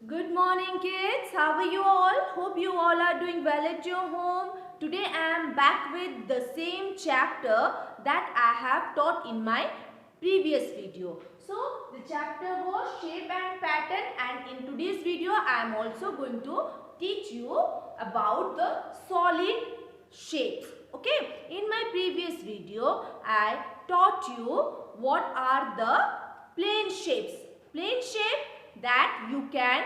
Good morning kids, how are you all? Hope you all are doing well at your home. Today I am back with the same chapter that I have taught in my previous video. So the chapter was shape and pattern, and in today's video I am also going to teach you about the solid shapes. Okay, in my previous video I taught you what are the plane shapes. Plane shape that you can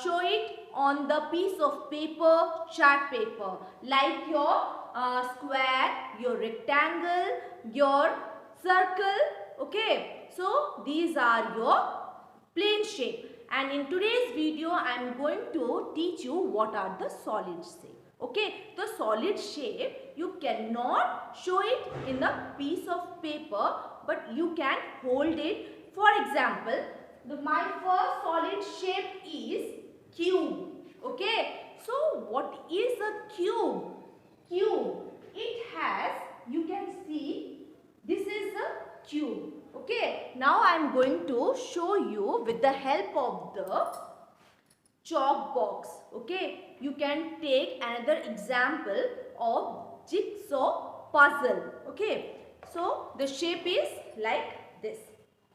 show it on the piece of paper, chart paper, like your square, your rectangle, your circle. Okay, so these are your plane shape, and in today's video I am going to teach you what are the solid shape. Okay, the solid shape you cannot show it in a piece of paper, but you can hold it. For example, my first solid shape is cube. Okay, so what is a cube? Cube, it has, you can see, this is a cube. Okay, now I am going to show you with the help of the chalk box. Okay, you can take another example of jigsaw puzzle. Okay, so the shape is like this.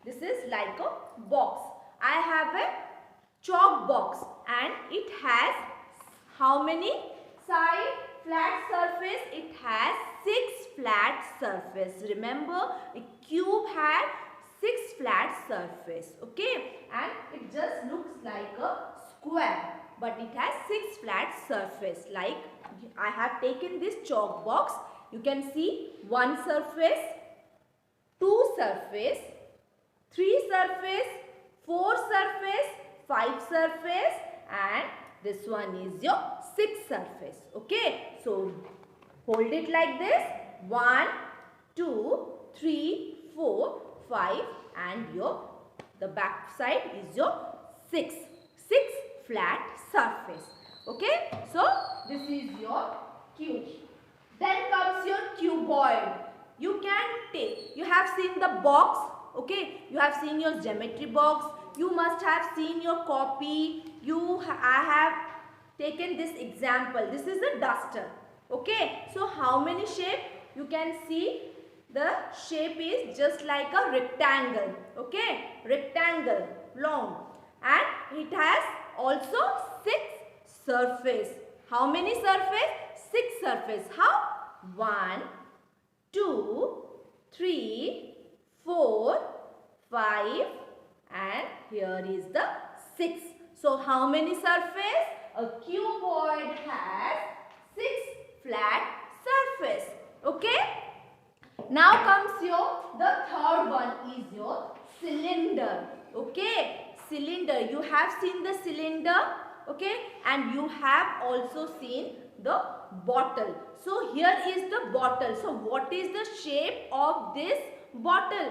This is like a box. I have a chalk box and it has how many side flat surface? It has 6 flat surface. Remember, a cube had 6 flat surface. Okay, and it just looks like a square, but it has 6 flat surface. Like I have taken this chalk box. You can see 1 surface, 2 surface, 3 surface, 4 surface, 5 surface, and this one is your 6 surface. Okay, so hold it like this. 1, 2, 3, 4, 5, and the back side is your 6 flat surface. Okay, so this is your cube. Then comes your cuboid. You can take, you have seen the box. Okay, you have seen your geometry box. You must have seen your copy. I have taken this example. This is a duster. Okay, so how many shape? You can see the shape is just like a rectangle. Okay, rectangle, long, and it has also 6 surface. How many surface? 6 surface. How? 1, 2, 3, 4, 5, and here is the 6. So how many surface? A cuboid has 6 flat surface. Okay. Now comes the third one is your cylinder. Okay. Cylinder. You have seen the cylinder. Okay. And you have also seen the bottle. So here is the bottle. So what is the shape of this bottle?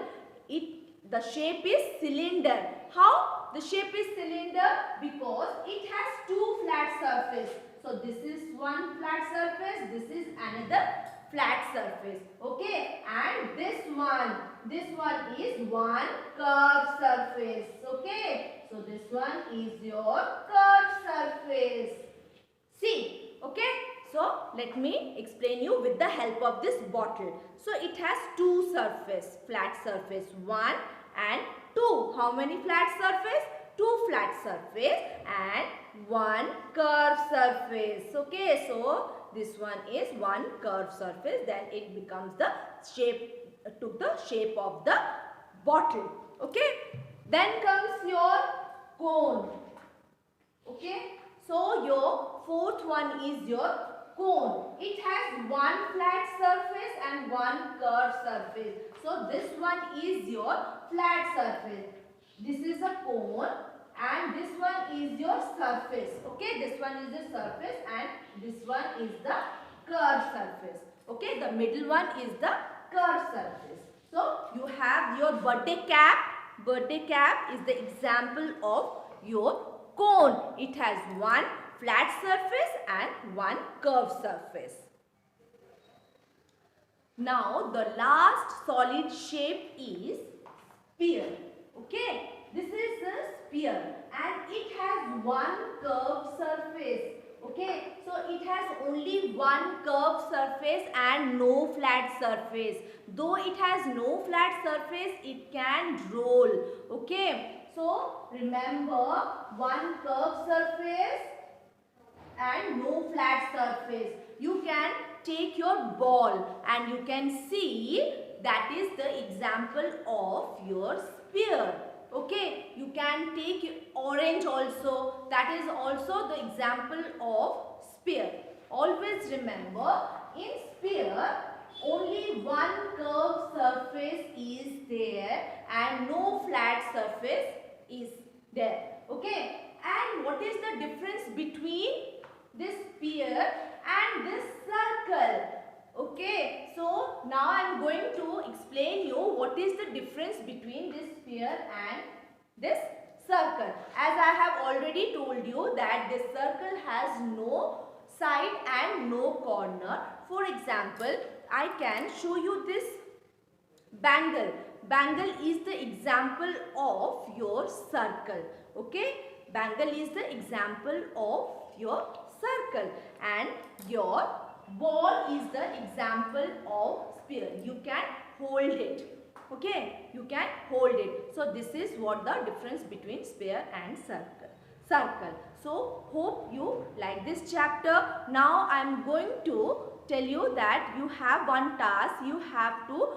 The shape is cylinder. How the shape is cylinder? Because it has 2 flat surface. So this is one flat surface. This is another flat surface. Okay, and this one is one curved surface. Okay, so this one is your curved surface. See, okay. So let me explain you with the help of this bottle. So it has 2 surface, flat surface 1 and 2. How many flat surface? 2 flat surface and 1 curved surface. Okay, so this one is 1 curved surface. Then it becomes the shape, took the shape of the bottle. Okay. Then comes your cone. Okay. So your fourth one is your cone. It has 1 flat surface and 1 curved surface. So this one is your flat surface. This is a cone and this one is your surface. Okay, this one is the surface and this one is the curved surface. Okay, the middle one is the curved surface. So you have your birthday cap. Birthday cap is the example of your cone. It has 1 flat surface and 1 curved surface. Now the last solid shape is sphere. Okay, this is a sphere and it has one curved surface. Okay, so it has only one curved surface and no flat surface. Though it has no flat surface, it can roll. Okay, so remember, one curved surface and no flat surface. You can take your ball and you can see that is the example of your sphere. Okay, you can take orange also, that is also the example of sphere. Always remember, in sphere only one curved surface is there and no flat surface is there. Okay, and what is the difference between this sphere and this circle? Okay, so now I am going to explain you what is the difference between this sphere and this circle. As I have already told you that this circle has no side and no corner. For example, I can show you this bangle. Bangle is the example of your circle. Okay, bangle is the example of your circle and your ball is the example of sphere. You can hold it. Okay, you can hold it. So this is what the difference between sphere and circle. So hope you like this chapter. Now I am going to tell you that you have one task. You have to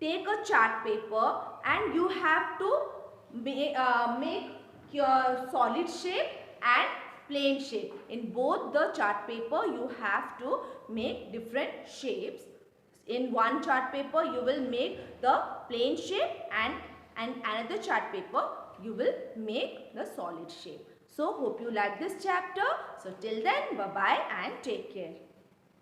take a chart paper and you have to make your solid shape and plain shape. In both the chart paper you have to make different shapes. In one chart paper you will make the plain shape and another chart paper you will make the solid shape. So hope you like this chapter. So till then, bye bye and take care.